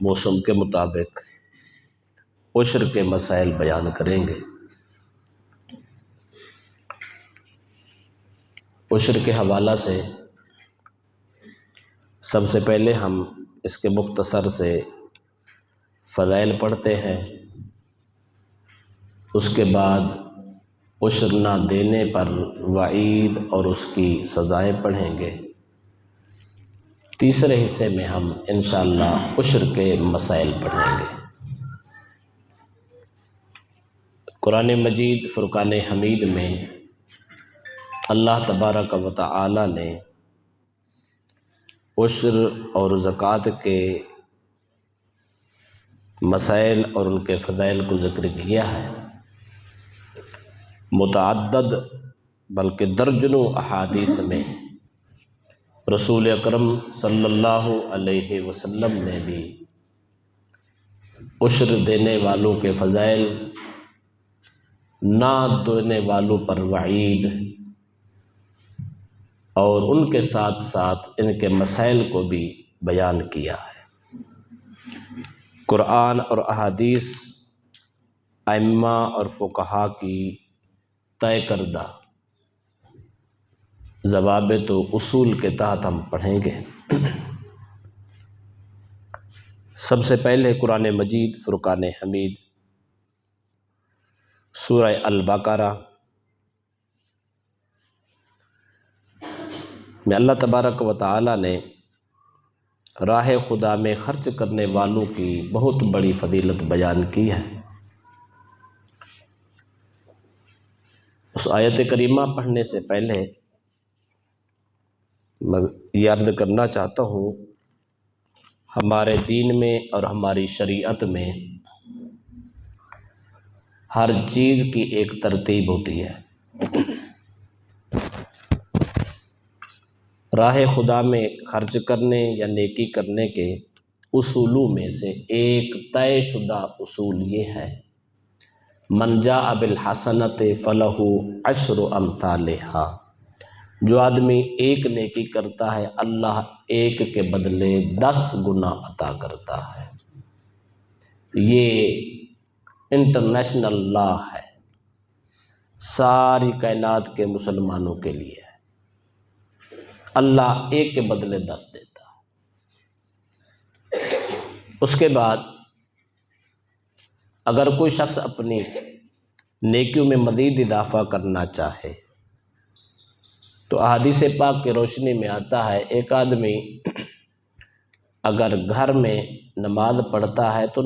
موسم کے مطابق عشر کے مسائل بیان کریں گے۔ عشر کے حوالہ سے سب سے پہلے ہم اس کے مختصر سے فضائل پڑھتے ہیں، اس کے بعد عشر نہ دینے پر وعید اور اس کی سزائیں پڑھیں گے۔ تیسرے حصے میں ہم انشاءاللہ عشر کے مسائل پڑھیں گے۔ قرآن مجید فرقان حمید میں اللہ تبارک و تعالی نے عشر اور زکوٰۃ کے مسائل اور ان کے فضائل کو ذکر کیا ہے۔ متعدد بلکہ درجنوں احادیث میں رسول اکرم صلی اللہ علیہ وسلم نے بھی عشر دینے والوں کے فضائل، نہ دینے والوں پر وعید اور ان کے ساتھ ساتھ ان کے مسائل کو بھی بیان کیا ہے۔ قرآن اور احادیث ائمہ اور فقہا کی طے کردہ ضوابط و اصول کے تحت ہم پڑھیں گے۔ سب سے پہلے قرآن مجید فرقان حمید سورہ البقرہ میں اللہ تبارک و تعالی نے راہ خدا میں خرچ کرنے والوں کی بہت بڑی فضیلت بیان کی ہے۔ اس آیت کریمہ پڑھنے سے پہلے میں یہ عرض کرنا چاہتا ہوں، ہمارے دین میں اور ہماری شریعت میں ہر چیز کی ایک ترتیب ہوتی ہے۔ راہ خدا میں خرچ کرنے یا نیکی کرنے کے اصولوں میں سے ایک طے شدہ اصول یہ ہے، من جاء بالحسنۃ فلہ عشر امثالھا، جو آدمی ایک نیکی کرتا ہے اللہ ایک کے بدلے 10 گنا عطا کرتا ہے۔ یہ انٹرنیشنل لا ہے، ساری کائنات کے مسلمانوں کے لیے ہے، اللہ ایک کے بدلے 10 دیتا ہے۔ اس کے بعد اگر کوئی شخص اپنی نیکیوں میں مزید اضافہ کرنا چاہے تو احادیث پاک کی روشنی میں آتا ہے، ایک آدمی اگر گھر میں نماز پڑھتا ہے تو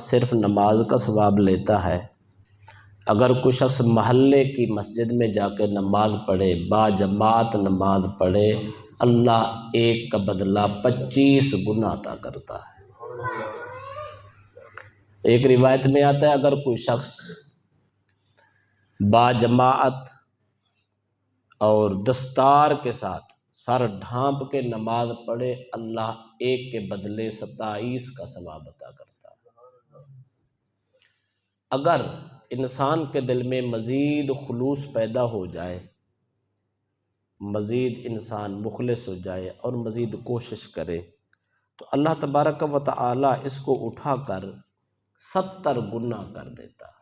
صرف نماز کا ثواب لیتا ہے، اگر کوئی شخص محلے کی مسجد میں جا کے نماز پڑھے، با جماعت نماز پڑھے، اللہ ایک کا بدلہ 25 گنا عطا کرتا ہے۔ ایک روایت میں آتا ہے، اگر کوئی شخص با جماعت اور دستار کے ساتھ سر ڈھانپ کے نماز پڑھے، اللہ ایک کے بدلے 27 کا ثواب عطا کرتا ہے۔ اگر انسان کے دل میں مزید خلوص پیدا ہو جائے، مزید انسان مخلص ہو جائے اور مزید کوشش کرے تو اللہ تبارک و تعالی اس کو اٹھا کر 70 گنا کر دیتا ہے۔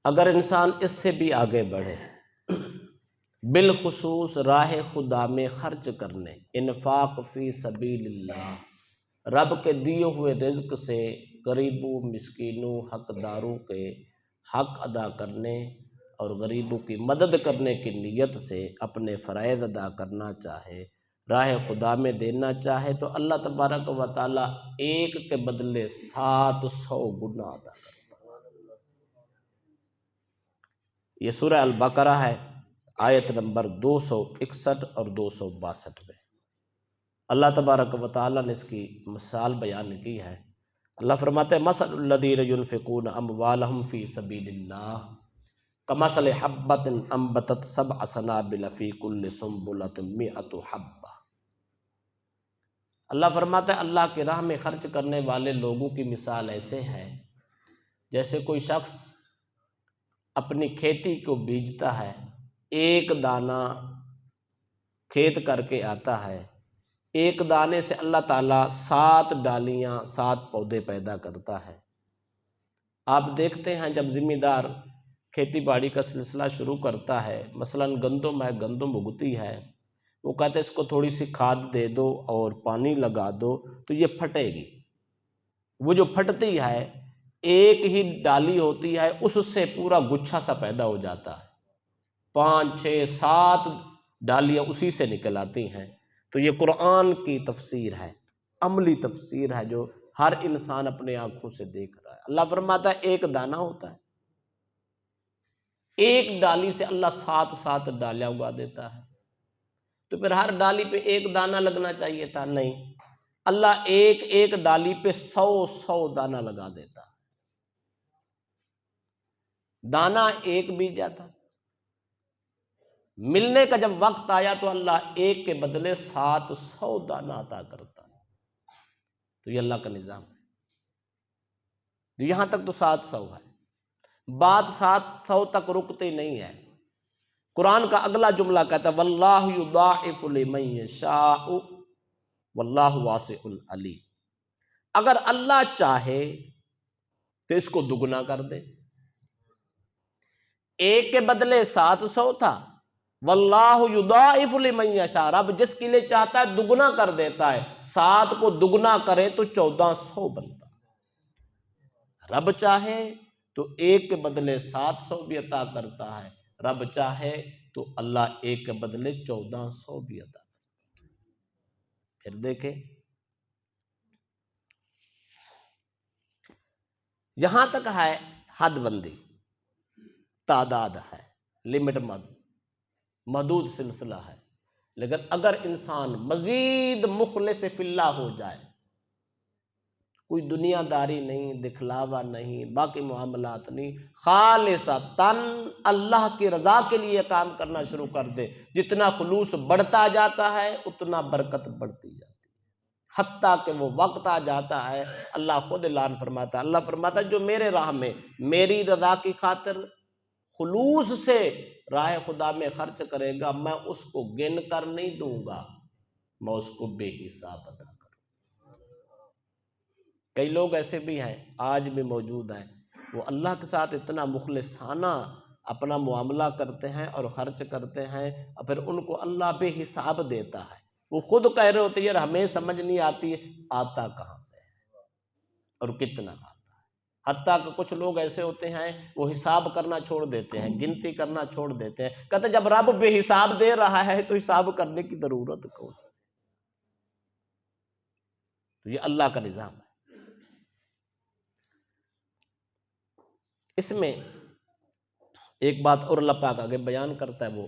اگر انسان اس سے بھی آگے بڑھے، بالخصوص راہ خدا میں خرچ کرنے، انفاق فی سبیل اللہ، رب کے دیے ہوئے رزق سے غریبوں، مسکینوں، حقداروں کے حق ادا کرنے اور غریبوں کی مدد کرنے کی نیت سے اپنے فرائض ادا کرنا چاہے، راہ خدا میں دینا چاہے تو اللہ تبارک و تعالی ایک کے بدلے 700 گنا ادا کرتا ہے۔ یہ سورہ البقرہ ہے، آیت نمبر 261 اور 262 میں اللہ تبارک و تعالی نے اس کی مثال بیان کی ہے۔ اللہ فرماتے ہیں، مثل الذین ينفقون اموالهم فی سبیل اللہ کمثل حبۃ انبتت 7 سنابل فی کل سنبلۃ 100 حبۃ۔ اللہ فرماتا ہے، اللہ کی راہ میں خرچ کرنے والے لوگوں کی مثال ایسے ہے جیسے کوئی شخص اپنی کھیتی کو بیجتا ہے، ایک دانہ کھیت کر کے آتا ہے، ایک دانے سے اللہ تعالیٰ 7 ڈالیاں 7 پودے پیدا کرتا ہے۔ آپ دیکھتے ہیں جب ذمہ دار کھیتی باڑی کا سلسلہ شروع کرتا ہے، مثلاً گندم ہے، گندم اگتی ہے، وہ کہتے ہیں اس کو تھوڑی سی کھاد دے دو اور پانی لگا دو تو یہ پھٹے گی۔ وہ جو پھٹتی ہے ایک ہی ڈالی ہوتی ہے، اس سے پورا گچھا سا پیدا ہو جاتا ہے، 5 6 7 ڈالیاں اسی سے نکل آتی ہیں۔ تو یہ قرآن کی تفسیر ہے، عملی تفسیر ہے جو ہر انسان اپنے آنکھوں سے دیکھ رہا ہے۔ اللہ فرماتا ہے ایک دانہ ہوتا ہے، ایک ڈالی سے اللہ 7 ڈالیاں اگا دیتا ہے۔ تو پھر ہر ڈالی پہ ایک دانہ لگنا چاہیے تھا، نہیں، اللہ ایک ڈالی پہ 100 دانہ لگا دیتا ہے۔ دانہ ایک بیج جاتا، ملنے کا جب وقت آیا تو اللہ ایک کے بدلے 700 دانہ عطا کرتا ہے۔ تو یہ اللہ کا نظام ہے۔ تو یہاں تک تو 700 ہے، بات 700 تک رکتی نہیں ہے۔ قرآن کا اگلا جملہ کہتا ہے واللہ یضاعف لمن یشاء واللہ واسع علیم۔ اگر اللہ چاہے تو اس کو دگنا کر دے، ایک کے بدلے 700 تھا، واللہ یضاعف لمن یشاء، رب جس کے لیے چاہتا ہے دگنا کر دیتا ہے، 7 کو دگنا کرے تو 1400 بنتا ہے۔ رب چاہے تو ایک کے بدلے 700 بھی عطا کرتا ہے، رب چاہے تو اللہ ایک کے بدلے 1400 بھی عطا کرتا ہے۔ پھر دیکھیں یہاں تک ہے حد بندی، تعداد ہے، لمٹ محدود سلسلہ ہے، لیکن اگر انسان مزید مخلص فی اللہ ہو جائے، کوئی دنیا داری نہیں، دکھلاوا نہیں، باقی معاملات نہیں، خالصتاً اللہ کی رضا کے لیے کام کرنا شروع کر دے، جتنا خلوص بڑھتا جاتا ہے اتنا برکت بڑھتی جاتی ہے، حتیٰ کہ وہ وقت آ جاتا ہے اللہ خود اعلان فرماتا ہے، اللہ فرماتا ہے جو میرے راہ میں میری رضا کی خاطر خلوص سے راہ خدا میں خرچ کرے گا، میں اس کو گن کر نہیں دوں گا، میں اس کو بے حساب عطا کروں۔ کئی لوگ ایسے بھی ہیں، آج بھی موجود ہیں، وہ اللہ کے ساتھ اتنا مخلصانہ اپنا معاملہ کرتے ہیں اور خرچ کرتے ہیں، اور پھر ان کو اللہ بے حساب دیتا ہے۔ وہ خود کہہ رہے ہوتے ہیں یار ہمیں سمجھ نہیں آتی آتا کہاں سے ہے اور کتنا آتا ہے۔ حتیٰ کہ کچھ لوگ ایسے ہوتے ہیں وہ حساب کرنا چھوڑ دیتے ہیں، گنتی کرنا چھوڑ دیتے ہیں، کہتے ہیں جب رب بے حساب دے رہا ہے تو حساب کرنے کی ضرورت کون سی؟ تو یہ اللہ کا نظام ہے۔ اس میں ایک بات اور اللہ پاک آگے بیان کرتا ہے، وہ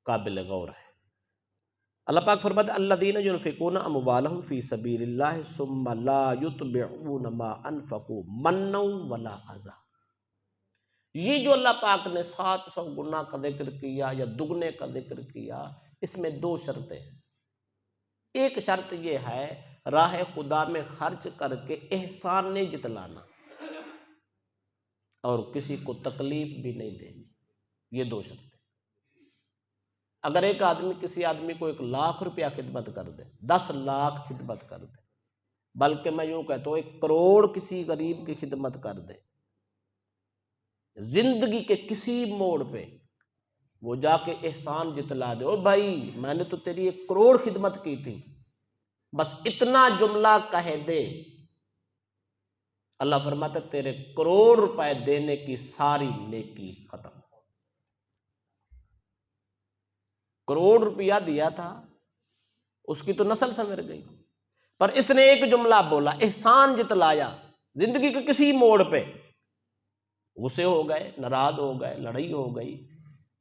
قابل غور ہے۔ اللہ پاک فرماتا ہے الذین ينفقون اموالهم فی سبیل اللہ ثم لا یتبعون ما انفقوا منا ولا اذى۔ یہ جو اللہ پاک نے 700 گنا کا ذکر کیا یا دگنے کا ذکر کیا، اس میں 2 شرطیں ہیں۔ ایک شرط یہ ہے راہ خدا میں خرچ کر کے احسان نہیں جتلانا اور کسی کو تکلیف بھی نہیں دینی، یہ 2 شرطیں۔ اگر ایک آدمی کسی آدمی کو 1,00,000 روپیہ خدمت کر دے، 10 لاکھ خدمت کر دے، بلکہ میں یوں کہتا ہوں 1 کروڑ کسی غریب کی خدمت کر دے، زندگی کے کسی موڑ پہ وہ جا کے احسان جتلا دے، او بھائی میں نے تو تیری 1 کروڑ خدمت کی تھی، بس اتنا جملہ کہہ دے، اللہ فرماتا ہے تیرے 1 کروڑ روپے دینے کی ساری نیکی ختم۔ 1 کروڑ روپیہ دیا تھا، اس کی تو نسل سنور گئی، پر اس نے ایک جملہ بولا، احسان جتلایا، زندگی کے کسی موڑ پہ غصے ہو گئے، ناراض ہو گئے، لڑائی ہو گئی،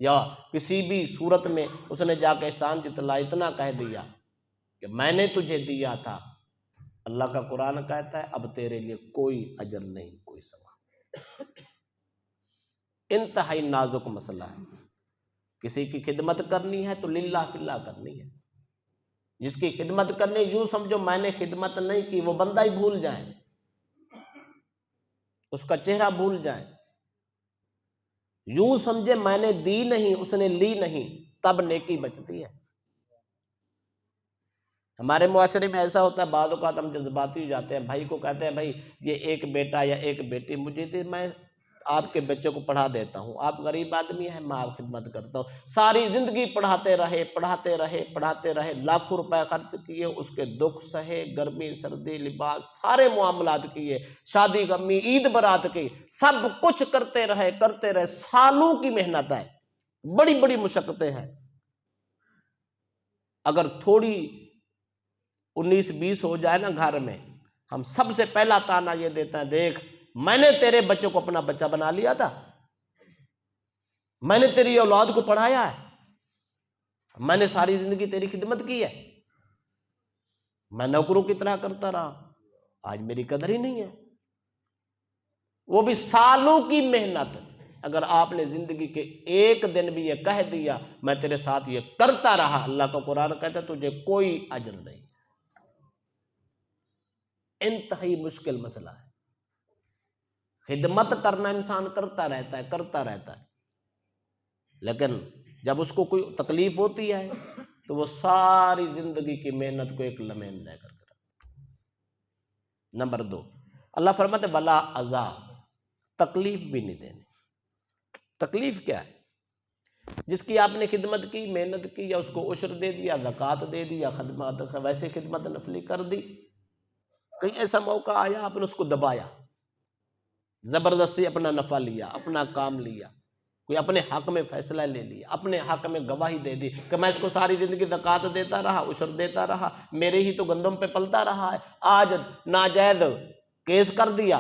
یا کسی بھی صورت میں اس نے جا کے احسان جتلایا، اتنا کہہ دیا کہ میں نے تجھے دیا تھا، اللہ کا قرآن کہتا ہے اب تیرے لیے کوئی اجر نہیں، کوئی ثواب۔ انتہائی نازک مسئلہ ہے، کسی کی خدمت کرنی ہے تو للہ فی اللہ کرنی ہے، جس کی خدمت کرنی یوں سمجھو میں نے خدمت نہیں کی، وہ بندہ ہی بھول جائے، اس کا چہرہ بھول جائے، یوں سمجھے میں نے دی نہیں، اس نے لی نہیں، تب نیکی بچتی ہے۔ ہمارے معاشرے میں ایسا ہوتا ہے، بعض اوقات ہم جذباتی ہو جاتے ہیں، بھائی کو کہتے ہیں بھائی یہ ایک بیٹا یا ایک بیٹی مجھے دے، میں آپ کے بچے کو پڑھا دیتا ہوں، آپ غریب آدمی ہیں، میں آپ خدمت کرتا ہوں۔ ساری زندگی پڑھاتے رہے پڑھاتے رہے پڑھاتے رہے، لاکھوں روپے خرچ کیے، اس کے دکھ سہے، گرمی سردی لباس سارے معاملات کیے، شادی غمی عید برات کی، سب کچھ کرتے رہے، سالوں کی محنت ہے، بڑی بڑی مشقتیں ہیں۔ اگر تھوڑی 19-20 ہو جائے نا گھر میں، ہم سب سے پہلا تانا یہ دیتا ہے، دیکھ میں نے تیرے بچوں کو اپنا بچہ بنا لیا تھا، میں نے تیری اولاد کو پڑھایا ہے، میں نے ساری زندگی تیری خدمت کی ہے، میں نوکروں کی طرح کرتا رہا، آج میری قدر ہی نہیں ہے۔ وہ بھی سالوں کی محنت۔ اگر آپ نے زندگی کے ایک دن بھی یہ کہہ دیا میں تیرے ساتھ یہ کرتا رہا، اللہ کا قرآن کہتا ہے تجھے کوئی اجر نہیں۔ انتہائی مشکل مسئلہ ہے۔ خدمت کرنا انسان کرتا رہتا ہے، لیکن جب اس کو کوئی تکلیف ہوتی ہے تو وہ ساری زندگی کی محنت کو ایک لمحے میں ضائع کر رہا ہے۔ نمبر 2، اللہ فرماتے ولا عذا، تکلیف بھی نہیں دینی۔ تکلیف کیا ہے؟ جس کی آپ نے خدمت کی، محنت کی، یا اس کو عشر دے دیا، زکوٰۃ دے دی، یا خدمات ویسے خدمت نفلی کر دی، کہیں ایسا موقع آیا آپ نے اس کو دبایا، زبردستی اپنا نفع لیا، اپنا کام لیا، کوئی اپنے حق میں فیصلہ لے لیا، اپنے حق میں گواہی دے دی کہ میں اس کو ساری زندگی زکوٰۃ دیتا رہا، عشر دیتا رہا، میرے ہی تو گندم پہ پلتا رہا ہے، آج ناجائز کیس کر دیا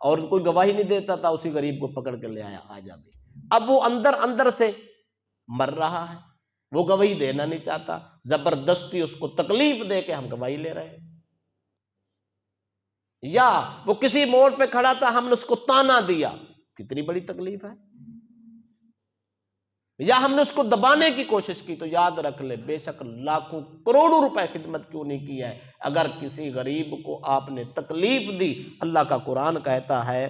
اور کوئی گواہی نہیں دیتا تھا، اسی غریب کو پکڑ کے لے آیا، آجا بھی۔ اب وہ اندر سے مر رہا ہے، وہ گواہی دینا نہیں چاہتا، زبردستی اس کو تکلیف دے کے ہم گواہی لے رہے ہیں۔ یا وہ کسی موڑ پہ کھڑا تھا، ہم نے اس کو تانا دیا، کتنی بڑی تکلیف ہے۔ یا ہم نے اس کو دبانے کی کوشش کی، تو یاد رکھ لے بے شک لاکھوں کروڑوں روپے خدمت کیوں نہیں کی ہے، اگر کسی غریب کو آپ نے تکلیف دی، اللہ کا قرآن کہتا ہے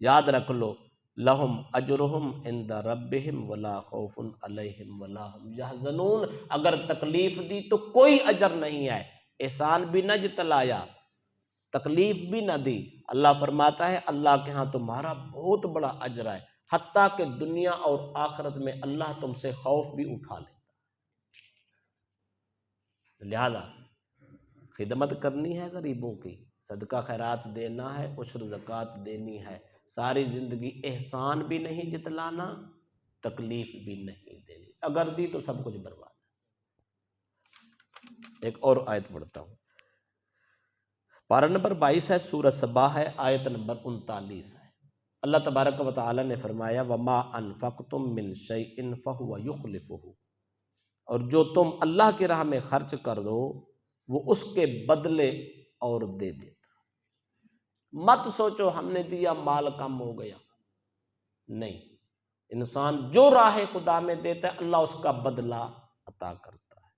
یاد رکھ لو لہم اجرہم عند ربہم ولا خوف علیہم ولا ہم یحزنون، اگر تکلیف دی تو کوئی اجر نہیں ہے، احسان بھی نہ جتلایا، تکلیف بھی نہ دی، اللہ فرماتا ہے اللہ کے ہاں تمہارا بہت بڑا اجر ہے، حتیٰ کہ دنیا اور آخرت میں اللہ تم سے خوف بھی اٹھا لے۔ لہذا خدمت کرنی ہے غریبوں کی، صدقہ خیرات دینا ہے، عشر زکوٰۃ دینی ہے، ساری زندگی احسان بھی نہیں جتلانا، تکلیف بھی نہیں دینی، اگر دی تو سب کچھ برباد ہے۔ ایک اور آیت پڑھتا ہوں، پارہ نمبر 22 ہے، سورہ سبا ہے، آیت نمبر 39 ہے۔ اللہ تبارک و تعالی نے فرمایا وَمَا أَنفَقْتُم مِّن شَيْءٍ فَهُوَ يُخْلِفُهُ، اور جو تم اللہ کی راہ میں خرچ کر دو وہ اس کے بدلے اور دے دیتا۔ مت سوچو ہم نے دیا مال کم ہو گیا، نہیں، انسان جو راہ خدا میں دیتا ہے اللہ اس کا بدلہ عطا کرتا ہے۔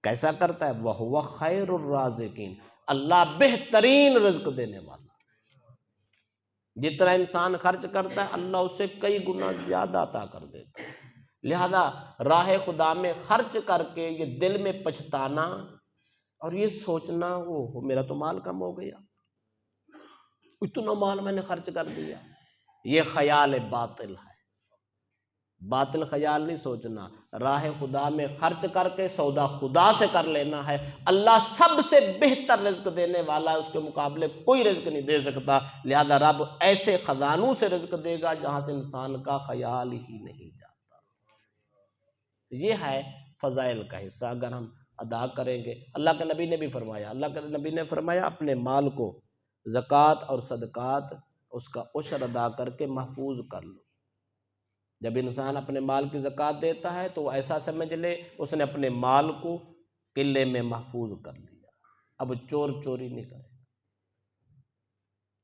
کیسا کرتا ہے؟ وَهُوَ خَيْرُ الرَّازِقِينَ، اللہ بہترین رزق دینے والا، جتنا انسان خرچ کرتا ہے اللہ اس سے کئی گنا زیادہ عطا کر دیتا ہے۔ لہذا راہ خدا میں خرچ کر کے یہ دل میں پچھتانا اور یہ سوچنا وہ میرا تو مال کم ہو گیا، اتنا مال میں نے خرچ کر دیا، یہ خیال باطل ہے، باطل خیال نہیں سوچنا، راہ خدا میں خرچ کر کے سودا خدا سے کر لینا ہے، اللہ سب سے بہتر رزق دینے والا ہے، اس کے مقابلے کوئی رزق نہیں دے سکتا، لہذا رب ایسے خزانوں سے رزق دے گا جہاں سے انسان کا خیال ہی نہیں جاتا۔ یہ ہے فضائل کا حصہ، اگر ہم ادا کریں گے۔ اللہ کے نبی نے بھی فرمایا، اللہ کے نبی نے فرمایا اپنے مال کو زکوٰۃ اور صدقات اس کا عشر ادا کر کے محفوظ کر لو۔ جب انسان اپنے مال کی زکوٰۃ دیتا ہے تو ایسا سمجھ لے اس نے اپنے مال کو قلعے میں محفوظ کر لیا، اب چور چوری نہیں کرے،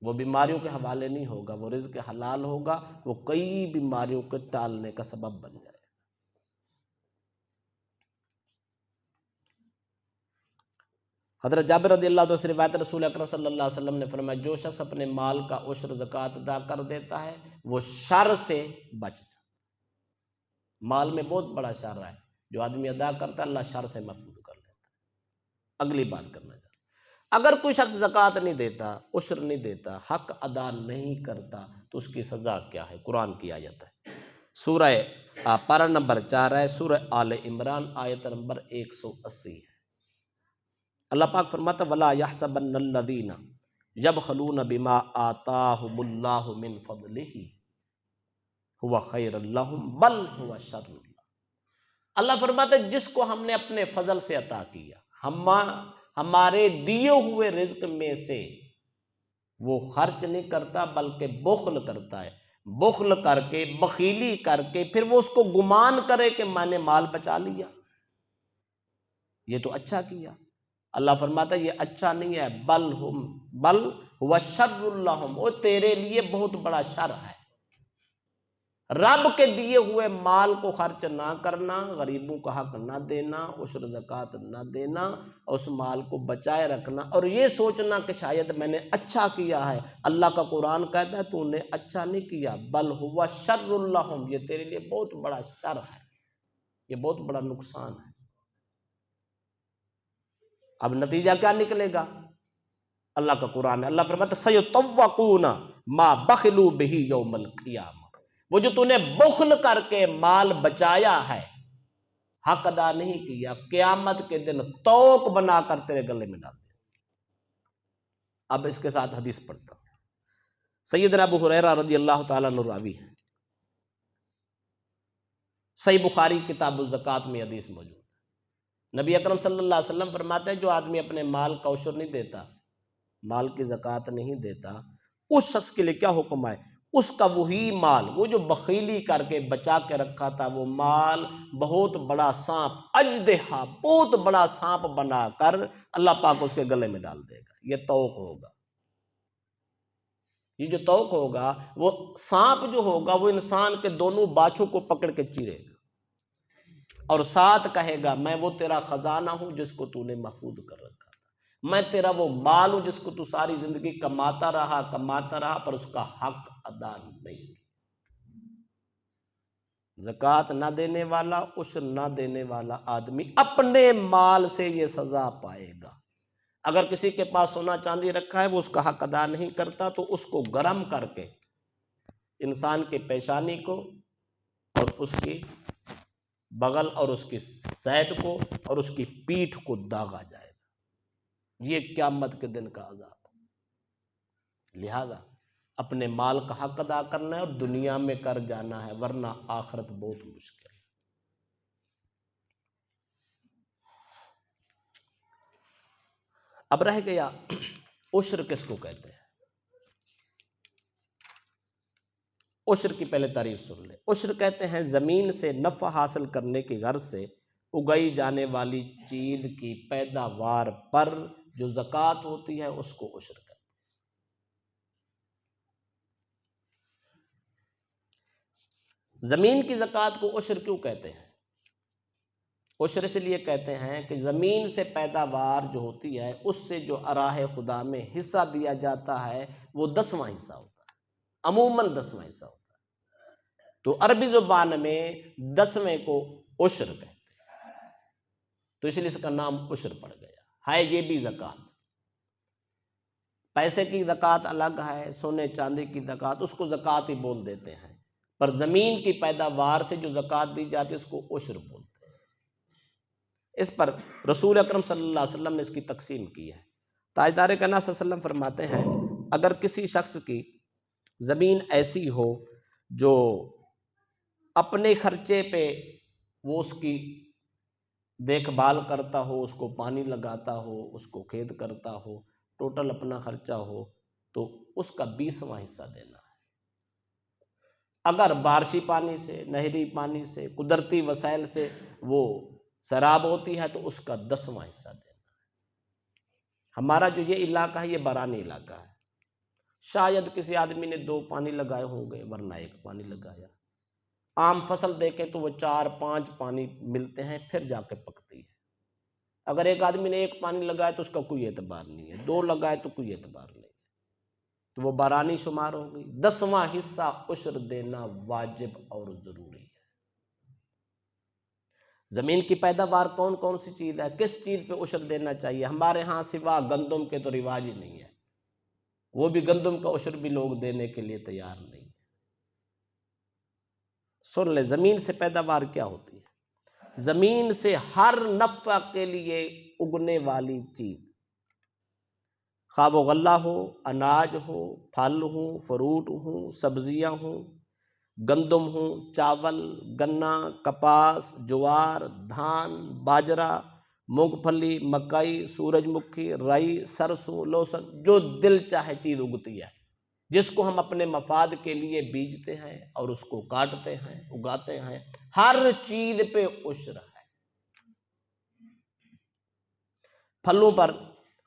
وہ بیماریوں کے حوالے نہیں ہوگا، وہ رزق حلال ہوگا، وہ کئی بیماریوں کے ٹالنے کا سبب بن جائے۔ حضرت جابر رضی اللہ عنہ سے روایت رسول اکرم صلی اللہ علیہ وسلم نے فرمایا جو شخص اپنے مال کا عشر زکوٰۃ ادا کر دیتا ہے وہ شر سے بچ جاتا ہے۔ مال میں بہت بڑا شر ہے، جو آدمی ادا کرتا ہے اللہ شر سے محفوظ کر لیتا ہے۔ اگلی بات کرنا چاہتا ہوں، اگر کوئی شخص زکوٰۃ نہیں دیتا، عشر نہیں دیتا، حق ادا نہیں کرتا تو اس کی سزا کیا ہے؟ قرآن کی آیت ہے، سورہ پارہ نمبر 4 ہے، سورہ آل عمران آیت نمبر 180 ہے۔ اللہ پاک فرماتا وَلَا يَحْسَبَنَّ الَّذِينَ يَبْخَلُونَ بِمَا آتَاهُمُ اللَّهُ مِنْ فَضْلِهِ هُوَ خَيْرٌ لَّهُمْ بَلْ هُوَ شَرٌّ لَّهُمْ۔ اللہ فرماتا ہے جس کو ہم نے اپنے فضل سے عطا کیا، ہمارے دیے ہوئے رزق میں سے وہ خرچ نہیں کرتا بلکہ بخل کرتا ہے، بخل کر کے، بخیلی کر کے، پھر وہ اس کو گمان کرے کہ میں نے مال بچا لیا، یہ تو اچھا کیا۔ اللہ فرماتا ہے یہ اچھا نہیں ہے، بل هو شر لہم، وہ تیرے لیے بہت بڑا شر ہے۔ رب کے دیے ہوئے مال کو خرچ نہ کرنا، غریبوں کا حق نہ دینا، عشر زکوٰۃ نہ دینا، اس مال کو بچائے رکھنا اور یہ سوچنا کہ شاید میں نے اچھا کیا ہے۔ اللہ کا قرآن کہتا ہے تو نے اچھا نہیں کیا، بل ہوا شر لہم، یہ تیرے لیے بہت بڑا شر ہے، یہ بہت بڑا نقصان ہے۔ اب نتیجہ کیا نکلے گا؟ اللہ کا قرآن ہے، اللہ فرماتا ہے سَيُطَوَّقُونَ مَا بَخِلُوا بِهِ يَوْمَ الْقِيَامَةِ، وہ جو تو نے بخل کر کے مال بچایا ہے، حق ادا نہیں کیا، قیامت کے دن توق بنا کر تیرے گلے میں ڈال دیا۔ اب اس کے ساتھ حدیث پڑھتا ہوں، سیدنا ابو ہریرہ رضی اللہ تعالیٰ عنہ راوی ہے، صحیح بخاری کتاب الزکوٰۃ میں حدیث موجود ہے۔ نبی اکرم صلی اللہ علیہ وسلم فرماتے ہیں جو آدمی اپنے مال کا عشر نہیں دیتا، مال کی زکوٰۃ نہیں دیتا، اس شخص کے لیے کیا حکم ہے؟ اس کا وہی مال، وہ جو بخیلی کر کے بچا کے رکھا تھا، وہ مال بہت بڑا سانپ، اژدہا، بہت بڑا سانپ بنا کر اللہ پاک اس کے گلے میں ڈال دے گا۔ یہ توق ہوگا، یہ جو توق ہوگا، وہ سانپ جو ہوگا وہ انسان کے دونوں باچھوں کو پکڑ کے چیرے گا اور ساتھ کہے گا میں وہ تیرا خزانہ ہوں جس کو تو نے محفوظ کر رکھا تھا، میں تیرا وہ مال ہوں جس کو تو ساری زندگی کماتا رہا پر اس کا حق ادا نہیں کیا۔ زکوٰۃ نہ دینے والا، عشر نہ دینے والا آدمی اپنے مال سے یہ سزا پائے گا۔ اگر کسی کے پاس سونا چاندی رکھا ہے، وہ اس کا حق ادا نہیں کرتا تو اس کو گرم کر کے انسان کی پیشانی کو اور اس کی بغل اور اس کی سیٹ کو اور اس کی پیٹھ کو داغا جائے گا، یہ قیامت کے دن کا عذاب ہے۔ لہذا اپنے مال کا حق ادا کرنا ہے اور دنیا میں کر جانا ہے، ورنہ آخرت بہت مشکل ہے۔ اب رہ گیا عشر کس کو کہتے ہیں؟ عشر کی پہلے تعریف سن لیں۔ عشر کہتے ہیں زمین سے نفع حاصل کرنے کی غرض سے اگائی جانے والی چیز کی پیداوار پر جو زکوٰۃ ہوتی ہے اس کو عشر کہتے ہیں۔ زمین کی زکوٰۃ کو عشر کیوں کہتے ہیں؟ عشر اس لیے کہتے ہیں کہ زمین سے پیداوار جو ہوتی ہے اس سے جو اراہ خدا میں حصہ دیا جاتا ہے وہ 10واں حصہ ہوتا ہے، عموماً 10واں حصہ ہوتا ہے، تو عربی زبان میں 10ویں کو عشر کہتے ہیں، تو اس لیے اس کا نام عشر پڑ گیا ہے۔ یہ بھی زکوٰۃ، پیسے کی زکوٰۃ الگ ہے، سونے چاندی کی زکوٰۃ، اس کو زکوٰۃ ہی بول دیتے ہیں، پر زمین کی پیداوار سے جو زکوٰۃ دی جاتی ہے اس کو عشر بولتے ہیں۔ اس پر رسول اکرم صلی اللہ علیہ وسلم نے اس کی تقسیم کی ہے۔ تاجدار کائنات صلی اللہ علیہ وسلم فرماتے ہیں اگر کسی شخص کی زمین ایسی ہو جو اپنے خرچے پہ وہ اس کی دیکھ بھال کرتا ہو، اس کو پانی لگاتا ہو، اس کو کھیت کرتا ہو، ٹوٹل اپنا خرچہ ہو، تو اس کا 20واں حصہ دینا ہے۔ اگر بارشی پانی سے، نہری پانی سے، قدرتی وسائل سے وہ سیراب ہوتی ہے تو اس کا 10واں حصہ دینا ہے۔ ہمارا جو یہ علاقہ ہے یہ بارانی علاقہ ہے، شاید کسی آدمی نے 2 پانی لگائے ہوں گے ورنہ 1 پانی لگایا۔ عام فصل دیکھیں تو وہ 4-5 پانی ملتے ہیں پھر جا کے پکتی ہے۔ اگر ایک آدمی نے 1 پانی لگایا تو اس کا کوئی اعتبار نہیں ہے، 2 لگائے تو کوئی اعتبار نہیں ہے، تو وہ بارانی شمار ہو گئی۔ 10واں حصہ عشر دینا واجب اور ضروری ہے۔ زمین کی پیداوار کون کون سی چیز ہے، کس چیز پہ عشر دینا چاہیے؟ ہمارے ہاں سوا گندم کے تو رواج ہی نہیں ہے، وہ بھی گندم کا عشر بھی لوگ دینے کے لیے تیار نہیں ہے۔ سن لیں زمین سے پیداوار کیا ہوتی ہے۔ زمین سے ہر نفع کے لیے اگنے والی چیز، خواہ وہ غلہ ہو، اناج ہو، پھل ہوں، فروٹ ہوں، سبزیاں ہوں، گندم ہوں، چاول، گنا، کپاس، جوار، دھان، باجرہ، مونگ پھلی، مکئی، سورج مکھی، رائی، سرسوں، لہسن، جو دل چاہے چیز اگتی ہے، جس کو ہم اپنے مفاد کے لیے بیجتے ہیں اور اس کو کاٹتے ہیں، اگاتے ہیں، ہر چیز پہ عشر ہے۔ پھلوں پر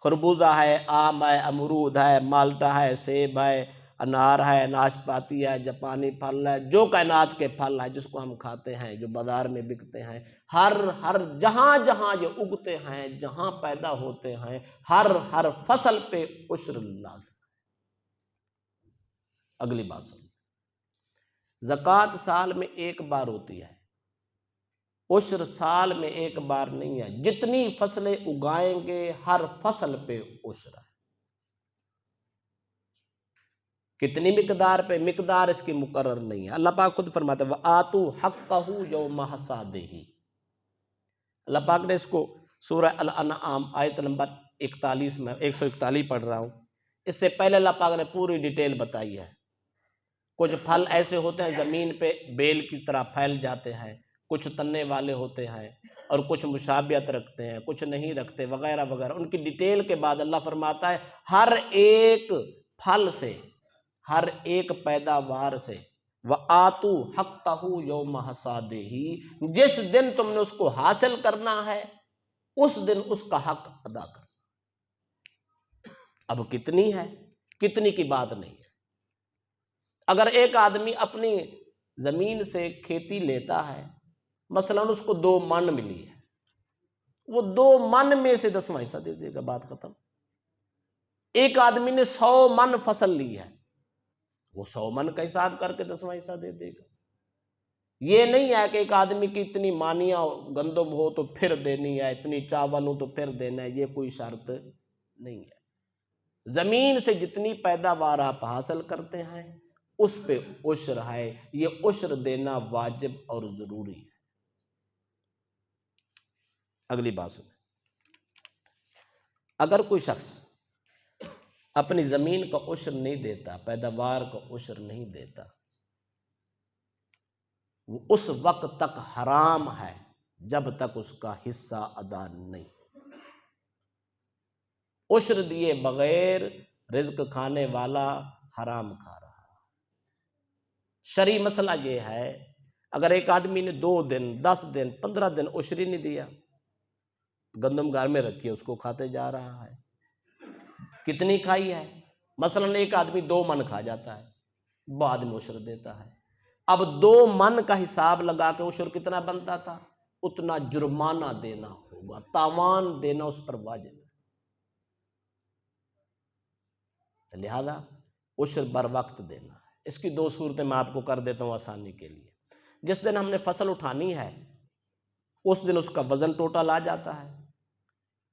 خربوزہ ہے، آم ہے، امرود ہے، مالٹا ہے، سیب ہے، انار ہے، ناشپاتی ہے، جاپانی پھل ہے، جو کائنات کے پھل ہیں جس کو ہم کھاتے ہیں، جو بازار میں بکتے ہیں، ہر جہاں جہاں یہ اگتے ہیں، جہاں پیدا ہوتے ہیں، ہر فصل پہ عشر لازم۔ اگلی بات سن، زکوٰۃ سال میں ایک بار ہوتی ہے، عشر سال میں ایک بار نہیں ہے، جتنی فصلیں اگائیں گے ہر فصل پہ عشر ہے۔ کتنی مقدار پہ؟ مقدار اس کی مقرر نہیں ہے، اللہ پاک خود فرماتا ہے وَآتُوا حَقَّهُ يَوْمَ حَصَادِهِ۔ اللہ پاک نے اس کو سورہ الانعام آیت نمبر 41 میں 141 پڑھ رہا ہوں، اس سے پہلے اللہ پاک نے پوری ڈیٹیل بتائی ہے۔ کچھ پھل ایسے ہوتے ہیں زمین پہ بیل کی طرح پھیل جاتے ہیں، کچھ تننے والے ہوتے ہیں، اور کچھ مشابہت رکھتے ہیں، کچھ نہیں رکھتے، وغیرہ وغیرہ۔ ان کی ڈیٹیل کے بعد اللہ فرماتا ہے ہر ایک پھل سے، ہر ایک پیداوار سے وَآتُوا حَقَّهُ يَوْمَ حَصَادِهِ، جس دن تم نے اس کو حاصل کرنا ہے اس دن اس کا حق ادا کرنا۔ اب کتنی ہے، کتنی کی بات نہیں ہے۔ اگر ایک آدمی اپنی زمین سے کھیتی لیتا ہے، مثلا اس کو 2 من ملی ہے، وہ 2 من میں سے 10واں حصہ دے دے گا، بات ختم۔ ایک آدمی نے 100 من فصل لی ہے، وہ 100 من کا حساب کر کے 10واں حصہ دے دے گا۔ یہ نہیں ہے کہ ایک آدمی کی اتنی مانیاں گندم ہو تو پھر دینی ہے، اتنی چاول ہو تو پھر دینا ہے، یہ کوئی شرط نہیں ہے۔ زمین سے جتنی پیداوار آپ حاصل کرتے ہیں اس پہ عشر ہے، یہ عشر دینا واجب اور ضروری ہے۔ اگلی بات سنیں، اگر کوئی شخص اپنی زمین کا عشر نہیں دیتا، پیداوار کا عشر نہیں دیتا، وہ اس وقت تک حرام ہے جب تک اس کا حصہ ادا نہیں۔ عشر دیے بغیر رزق کھانے والا حرام کھا رہا۔ شرعی مسئلہ یہ ہے، اگر ایک آدمی نے 2 دن، 10 دن، 15 دن عشر ہی نہیں دیا، گندم گھر میں رکھی ہے اس کو کھاتے جا رہا ہے، کتنی کھائی ہے؟ مثلا ایک آدمی 2 من کھا جاتا ہے، بعد میں عشر دیتا ہے۔ اب 2 من کا حساب لگا کے عشر کتنا بنتا تھا، اتنا جرمانہ دینا ہوگا، تاوان دینا اس پر واجب ہے، لہذا عشر بر وقت دینا ہے۔ اس کی 2 صورتیں میں آپ کو کر دیتا ہوں آسانی کے لیے۔ جس دن ہم نے فصل اٹھانی ہے اس دن اس کا وزن ٹوٹل آ جاتا ہے،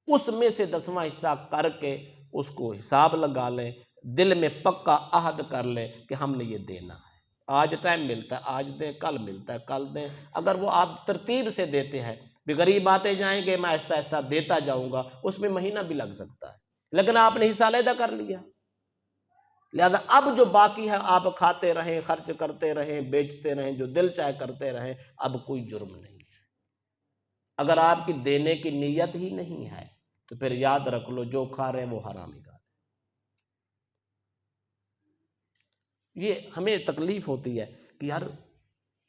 اس میں سے 10واں حصہ کر کے اس کو حساب لگا لیں، دل میں پکا عہد کر لیں کہ ہم نے یہ دینا ہے، آج ٹائم ملتا ہے آج دیں، کل ملتا ہے کل دیں۔ اگر وہ آپ ترتیب سے دیتے ہیں، بھی غریب آتے جائیں گے میں آہستہ آہستہ دیتا جاؤں گا، اس میں مہینہ بھی لگ سکتا ہے، لیکن آپ نے حصہ علیحدہ کر لیا، لہذا اب جو باقی ہے آپ کھاتے رہیں، خرچ کرتے رہیں، بیچتے رہیں، جو دل چاہے کرتے رہیں، اب کوئی جرم نہیں ہے۔ اگر آپ کی دینے کی نیت ہی نہیں ہے تو پھر یاد رکھ لو جو کھا رہے ہیں وہ حرامی کھا رہے ہیں۔ یہ ہمیں تکلیف ہوتی ہے کہ یار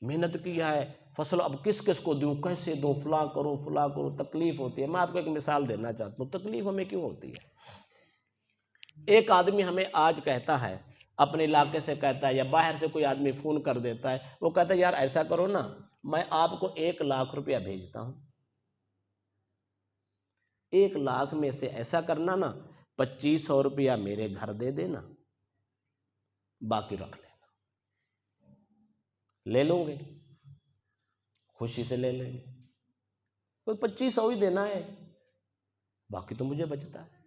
محنت کی ہے، فصل اب کس کس کو دوں، کیسے دوں، فلاں کروں فلاں کروں، تکلیف ہوتی ہے۔ میں آپ کو ایک مثال دینا چاہتا ہوں، تکلیف ہمیں کیوں ہوتی ہے۔ ایک آدمی ہمیں آج کہتا ہے، اپنے علاقے سے کہتا ہے یا باہر سے کوئی آدمی فون کر دیتا ہے، وہ کہتا ہے یار ایسا کرو نا، میں آپ کو 1 لاکھ روپیہ بھیجتا ہوں، 1 لاکھ میں سے ایسا کرنا نا 2500 روپیہ میرے گھر دے دینا، باقی رکھ لینا۔ لے لوں گے، خوشی سے لے لیں گے۔ کوئی 2500 ہی دینا ہے، باقی تو مجھے بچتا ہے۔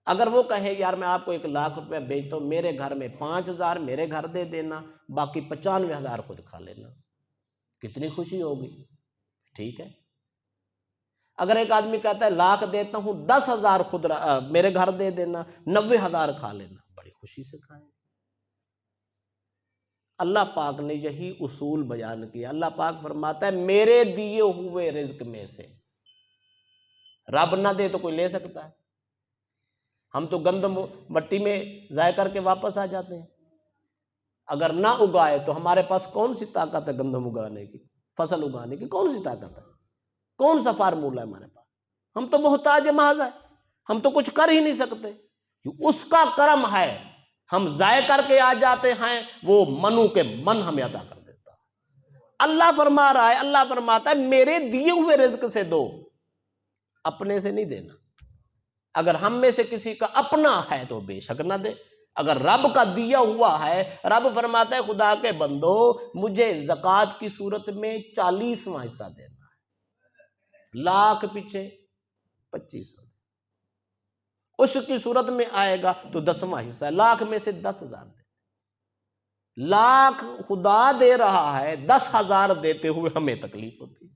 اگر وہ کہے یار میں آپ کو 1,00,000 روپے بھیجتا ہوں، میرے گھر میں 5,000 میرے گھر دے دینا، باقی 95,000 خود کھا لینا، کتنی خوشی ہوگی؟ ٹھیک ہے۔ اگر ایک آدمی کہتا ہے 1,00,000 دیتا ہوں، 10,000 خود میرے گھر دے دینا، 90,000 کھا لینا، بڑی خوشی سے کھائیں۔ اللہ پاک نے یہی اصول بیان کیا۔ اللہ پاک فرماتا ہے میرے دیے ہوئے رزق میں سے، رب نہ دے تو کوئی لے سکتا ہے؟ ہم تو گندم مٹی میں ضائع کر کے واپس آ جاتے ہیں۔ اگر نہ اگائے تو ہمارے پاس کون سی طاقت ہے گندم اگانے کی، فصل اگانے کی؟ کون سی طاقت ہے؟ کون سا فارمولہ ہے ہمارے پاس؟ ہم تو محتاج محض ہیں، ہم تو کچھ کر ہی نہیں سکتے۔ اس کا کرم ہے، ہم ضائع کر کے آ جاتے ہیں، وہ منو کے من ہمیں عطا کر دیتا ہے۔ اللہ فرما رہا ہے، اللہ فرماتا ہے میرے دیے ہوئے رزق سے دو، اپنے سے نہیں دینا۔ اگر ہم میں سے کسی کا اپنا ہے تو بے شک نہ دے، اگر رب کا دیا ہوا ہے، رب فرماتا ہے خدا کے بندو مجھے زکوٰۃ کی صورت میں 40واں حصہ دینا ہے، 1,00,000 پیچھے 2500، اس کی صورت میں آئے گا تو 10واں حصہ، 1,00,000 میں سے 10,000 دے، 1,00,000 خدا دے رہا ہے، 10,000 دیتے ہوئے ہمیں تکلیف ہوتی ہے۔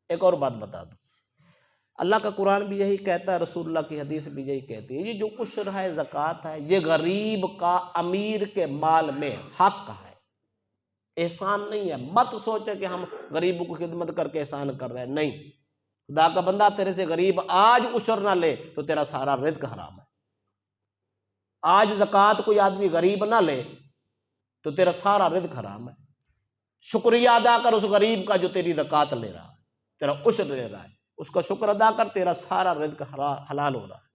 ایک اور بات بتا دوں، اللہ کا قرآن بھی یہی کہتا ہے، رسول اللہ کی حدیث بھی یہی کہتی ہے، یہ جو عشر ہے، زکوٰۃ ہے، یہ غریب کا امیر کے مال میں حق ہے، احسان نہیں ہے۔ مت سوچے کہ ہم غریبوں کی خدمت کر کے احسان کر رہے ہیں، نہیں۔ خدا کا بندہ تیرے سے غریب آج عشر نہ لے تو تیرا سارا رزق حرام ہے۔ آج زکوٰۃ کوئی آدمی غریب نہ لے تو تیرا سارا رزق حرام ہے۔ شکریہ ادا کر اس غریب کا جو تیری زکوٰۃ لے رہا ہے، تیرا عشر لے رہا ہے، اس کا شکر ادا کر، تیرا سارا رزق حلال ہو رہا ہے۔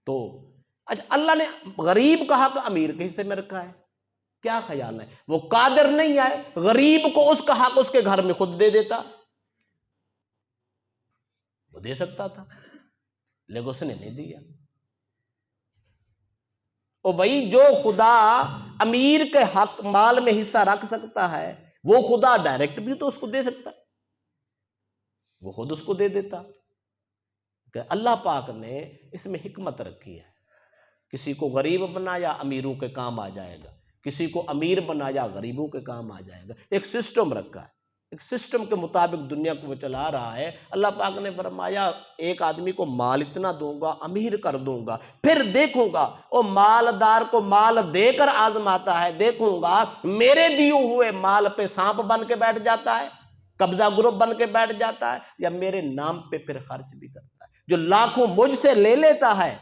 تو اچھا، اللہ نے غریب کا حق امیر کے حصے میں رکھا ہے، کیا خیال ہے؟ وہ قادر نہیں ہے، غریب کو اس کا حق اس کے گھر میں خود دے دیتا، وہ دے سکتا تھا لیکن اس نے نہیں دیا۔ او بھائی، جو خدا امیر کے حق مال میں حصہ رکھ سکتا ہے، وہ خدا ڈائریکٹ بھی تو اس کو دے سکتا ہے، وہ خود اس کو دے دیتا۔ کہ اللہ پاک نے اس میں حکمت رکھی ہے، کسی کو غریب بنایا امیروں کے کام آ جائے گا، کسی کو امیر بنایا غریبوں کے کام آ جائے گا، ایک سسٹم رکھا ہے، ایک سسٹم کے مطابق دنیا کو وہ چلا رہا ہے۔ اللہ پاک نے فرمایا ایک آدمی کو مال اتنا دوں گا، امیر کر دوں گا، پھر دیکھوں گا وہ مالدار کو مال دے کر آزماتا ہے، دیکھوں گا میرے دیے ہوئے مال پہ سانپ بن کے بیٹھ جاتا ہے، قبضہ گروپ بن کے بیٹھ جاتا ہے، یا میرے نام پہ پھر خرچ بھی کرتا ہے۔ جو لاکھوں مجھ سے لے لیتا ہے،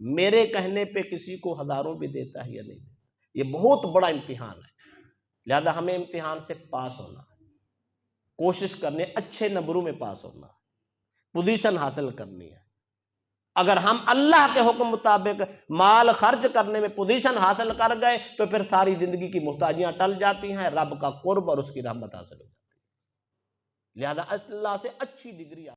میرے کہنے پہ کسی کو ہزاروں بھی دیتا ہے یا نہیں دیتا۔ یہ بہت بڑا امتحان ہے، لہذا ہمیں امتحان سے پاس ہونا ہے، کوشش کرنے اچھے نمبروں میں پاس ہونا ہے، پوزیشن حاصل کرنی ہے۔ اگر ہم اللہ کے حکم مطابق مال خرچ کرنے میں پوزیشن حاصل کر گئے تو پھر ساری زندگی کی محتاجیاں ٹل جاتی ہیں، رب کا قرب اور اس کی رحمت حاصل ہو جاتی ہے۔ لہذا اللہ سے اچھی ڈگری